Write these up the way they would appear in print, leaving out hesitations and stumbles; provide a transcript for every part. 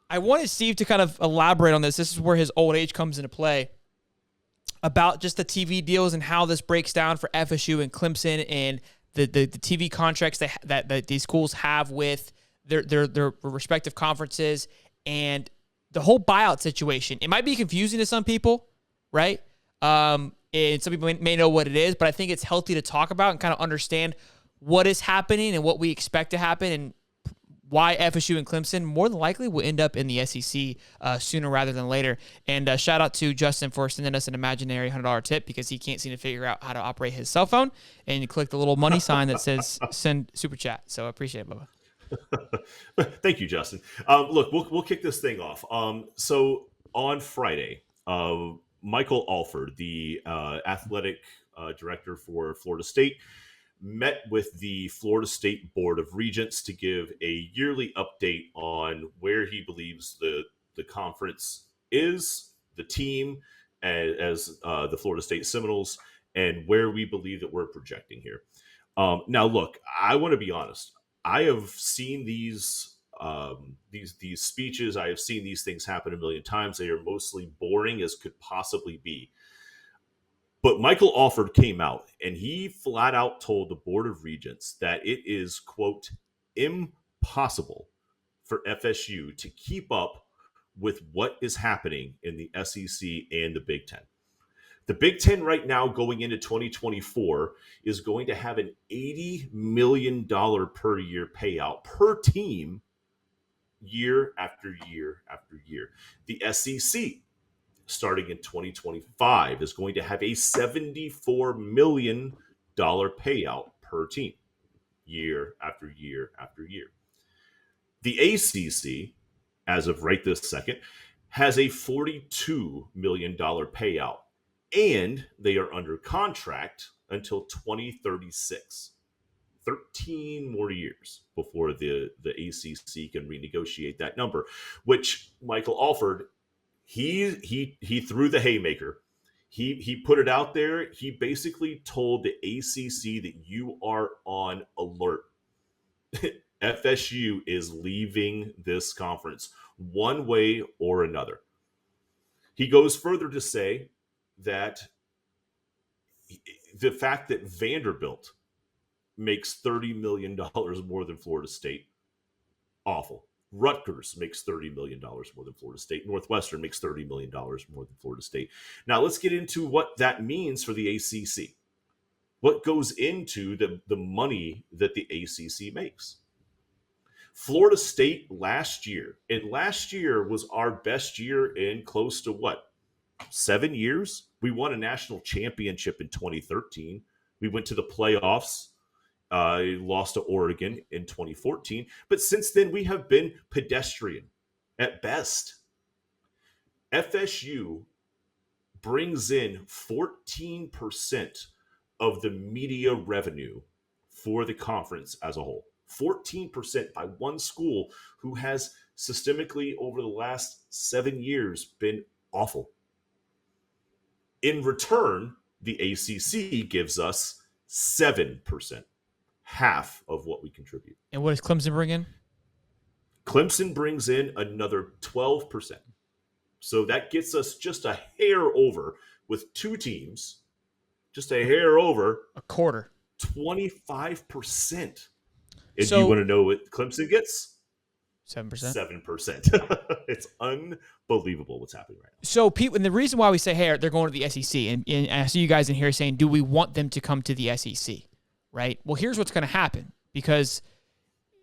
I wanted Steve to kind of elaborate on this. This is where his old age comes into play, about just the TV deals and how this breaks down for FSU and Clemson and the TV contracts that these schools have with their respective conferences and the whole buyout situation. It might be confusing to some people, right? And some people may know what it is, but I think it's healthy to talk about and kind of understand what is happening and what we expect to happen and why FSU and Clemson more than likely will end up in the SEC sooner rather than later. And shout out to Justin for sending us an imaginary $100 tip because he can't seem to figure out how to operate his cell phone. And you click the little money sign that says send super chat. So I appreciate it, Bubba. Thank you, Justin. Look, we'll kick this thing off. So on Friday, Michael Alford, the athletic director for Florida State, met with the Florida State Board of Regents to give a yearly update on where he believes the conference is, the team as the Florida State Seminoles, and where we believe that we're projecting here. Now, look, I want to be honest. I have seen these speeches. I have seen these things happen a million times. They are mostly boring as could possibly be. But Michael Alford came out and he flat out told the Board of Regents that it is, quote, impossible for FSU to keep up with what is happening in the SEC and the Big Ten. The Big Ten right now going into 2024 is going to have an $80 million per year payout per team year after year after year. The SEC, starting in 2025, is going to have a $74 million payout per team year after year after year. The ACC, as of right this second, has a $42 million payout, and they are under contract until 2036. 13 more years before the ACC can renegotiate that number, which Michael Alford, he threw the haymaker. He put it out there. He basically told the ACC that you are on alert. FSU is leaving this conference one way or another. He goes further to say that the fact that Vanderbilt makes $30 million more than Florida State, awful. Rutgers makes $30 million more than Florida State. Northwestern makes $30 million more than Florida State. Now let's get into what that means for the ACC. What goes into the money that the ACC makes? Florida State last year was our best year in close to 7 years? We won a national championship in 2013. We went to the playoffs. Lost to Oregon in 2014. But since then, we have been pedestrian at best. FSU brings in 14% of the media revenue for the conference as a whole. 14% by one school who has systemically over the last 7 years been awful. In return, the ACC gives us 7%. Half of what we contribute. And what does Clemson bring in? Clemson brings in another 12%. So that gets us just a hair over with two teams, just a hair over. A quarter. 25%. And so, do you want to know what Clemson gets? 7%. 7%. It's unbelievable what's happening right now. So, Pete, and the reason why we say, hey, they're going to the SEC, and I see you guys in here saying, do we want them to come to the SEC? Right? Well, here's what's going to happen, because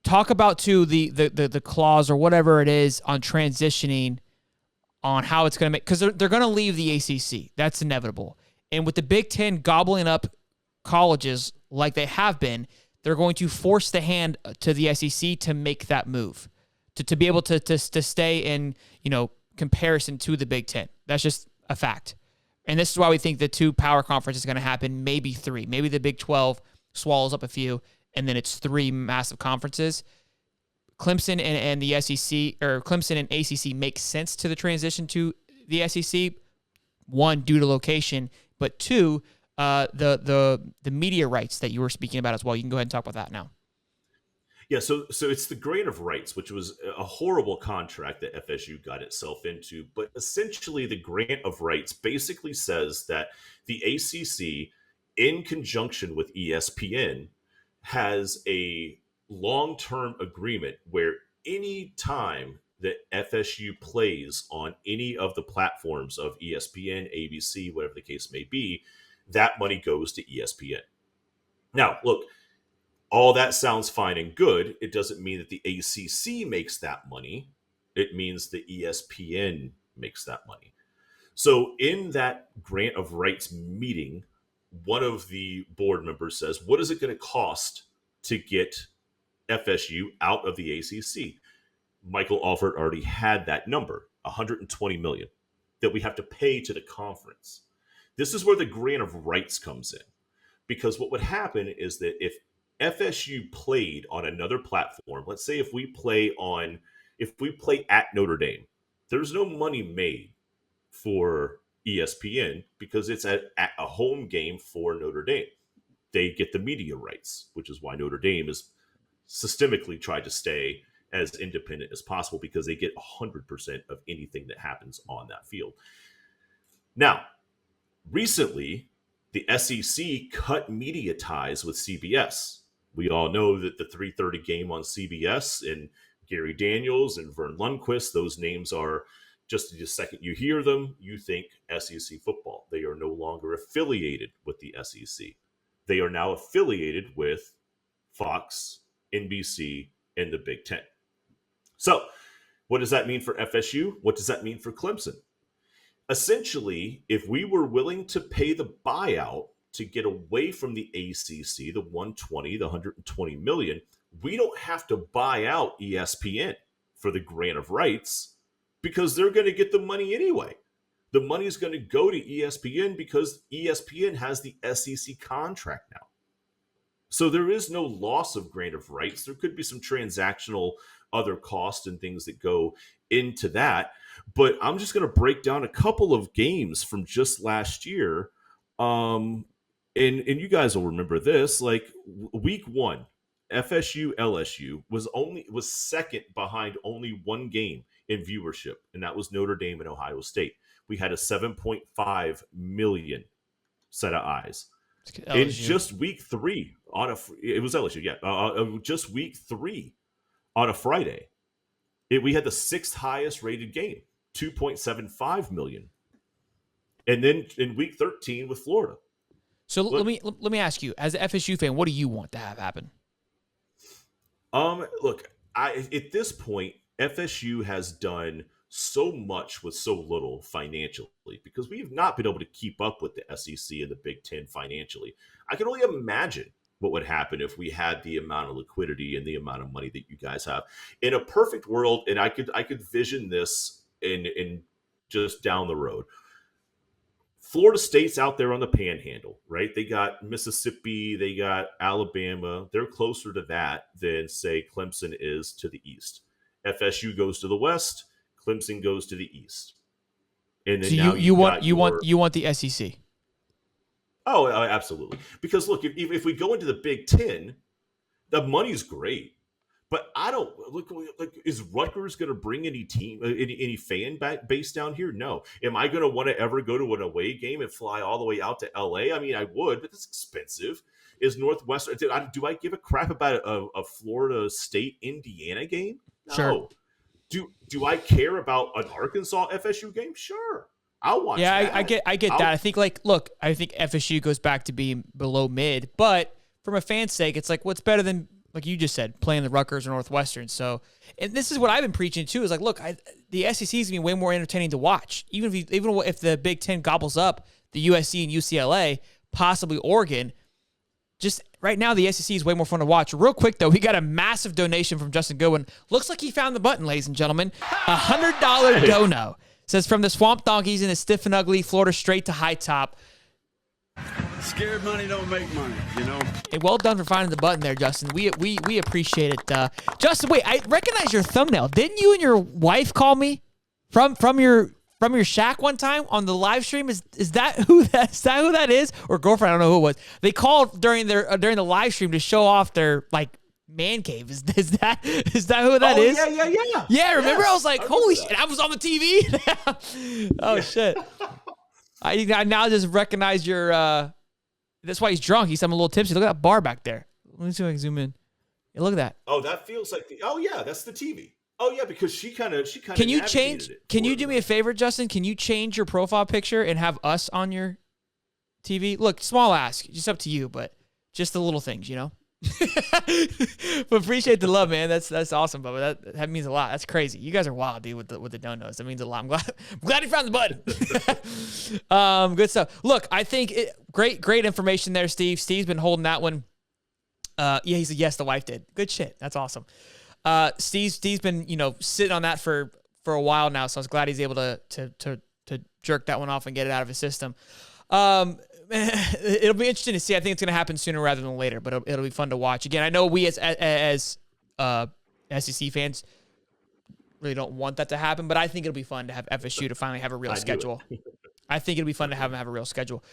talk about the clause or whatever it is on transitioning on how it's going to make, because they're going to leave the ACC. That's inevitable. And with the Big Ten gobbling up colleges like they have been, they're going to force the hand to the SEC to make that move, to be able to stay in, comparison to the Big Ten. That's just a fact. And this is why we think the two power conferences is going to happen, maybe three. Maybe the Big 12 swallows up a few, and then it's three massive conferences. Clemson and the SEC, or Clemson and ACC, make sense to the transition to the SEC. One, due to location, but two, the media rights that you were speaking about as well. You can go ahead and talk about that now. Yeah, so it's the grant of rights, which was a horrible contract that FSU got itself into. But essentially, the grant of rights basically says that the ACC, in conjunction with ESPN, has a long-term agreement where any time that FSU plays on any of the platforms of ESPN, ABC, whatever the case may be, that money goes to ESPN. Now, look, all that sounds fine and good. It doesn't mean that the ACC makes that money. It means the ESPN makes that money. So in that grant of rights meeting, one of the board members says, what is it going to cost to get FSU out of the ACC? Michael Alford already had that number, $120 million, that we have to pay to the conference. This is where the grant of rights comes in. Because what would happen is that if FSU played on another platform, let's say if we play at Notre Dame, there's no money made for ESPN because it's at a home game for Notre Dame. They get the media rights, which is why Notre Dame is systemically tried to stay as independent as possible because they get 100% of anything that happens on that field. Now, recently, the SEC cut media ties with CBS. We all know that the 3:30 game on CBS and Gary Daniels and Vern Lundquist, those names are just the second you hear them, you think SEC football. They are no longer affiliated with the SEC. They are now affiliated with Fox, NBC, and the Big Ten. So, what does that mean for FSU? What does that mean for Clemson? Essentially, if we were willing to pay the buyout to get away from the ACC, the 120, the 120 million, we don't have to buy out ESPN for the grant of rights because they're going to get the money anyway. The money is going to go to ESPN because ESPN has the SEC contract now. So there is no loss of grant of rights. There could be some transactional other costs and things that go into that. But I'm just going to break down a couple of games from just last year. And you guys will remember this. Like week 1, FSU LSU was second behind only one game in viewership, and that was Notre Dame and Ohio State. We had a 7.5 million set of eyes. In just week 3 it was LSU, yeah. Just week 3 on a Friday, we had the 6th highest rated game, 2.75 million. And then in week 13 with Florida. So let me ask you, as an FSU fan, what do you want to have happen? Look, at this point, FSU has done so much with so little financially because we have not been able to keep up with the SEC and the Big Ten financially. I can only imagine what would happen if we had the amount of liquidity and the amount of money that you guys have. In a perfect world, and I could vision this in just down the road. Florida State's out there on the panhandle, right? They got Mississippi, they got Alabama. They're closer to that than, say, Clemson is to the east. FSU goes to the west, Clemson goes to the east. And then so now you want the SEC. Oh, absolutely. Because look, if we go into the Big Ten, the money's great. But I don't look. Like, is Rutgers going to bring any fan base down here? No. Am I going to want to ever go to an away game and fly all the way out to LA? I mean, I would, but it's expensive. Is Northwestern? Do I give a crap about a Florida State Indiana game? No. Sure. Do I care about an Arkansas FSU game? Sure. I'll watch. Yeah, that. I get that. I think I think FSU goes back to being below mid, but from a fan's sake, it's like what's better than, like you just said, playing the Rutgers or Northwestern. So, and this is what I've been preaching too, is like, look, the SEC is going to be way more entertaining to watch. Even if the Big Ten gobbles up the USC and UCLA, possibly Oregon, just right now the SEC is way more fun to watch. Real quick though, we got a massive donation from Justin Goodwin. Looks like he found the button, ladies and gentlemen. $100 dono. Says from the Swamp Donkeys and the Stiff and Ugly, Florida straight to Hightop. Scared money don't make money, you know. Hey, well done for finding the button there, Justin. We appreciate it. Justin, wait, I recognize your thumbnail. Didn't you and your wife call me from your shack one time on the live stream? Is that who that is? Or girlfriend? I don't know who it was. They called during the live stream to show off their man cave. Is that who that is? Yeah. Yeah, remember? Yes, I was like, I holy remember shit, I was on the TV. Oh shit. I now just recognize your that's why he's drunk. He's having a little tipsy. Look at that bar back there. Let me see if I can zoom in. Yeah, look at that. Oh, that feels like that's the TV. Oh yeah, because she kind of Can you change? Can you do me a favor, Justin? Can you change your profile picture and have us on your TV? Look, small ask, just up to you, but just the little things, you know. But appreciate the love, man. That's awesome, Bubba. That means a lot. That's crazy. You guys are wild, dude. With the donos, that means a lot. I'm glad you found the button. Good stuff. Look, I think great information there, Steve. Steve's been holding that one. Yeah, he said yes. The wife did. Good shit. That's awesome. Steve's been sitting on that for a while now, so I was glad he's able to jerk that one off and get it out of his system. It'll be interesting to see. I think it's going to happen sooner rather than later, but it'll be fun to watch. Again, I know we as SEC fans really don't want that to happen, but I think it'll be fun to have FSU to finally have a real schedule. I think it'll be fun to have them have a real schedule.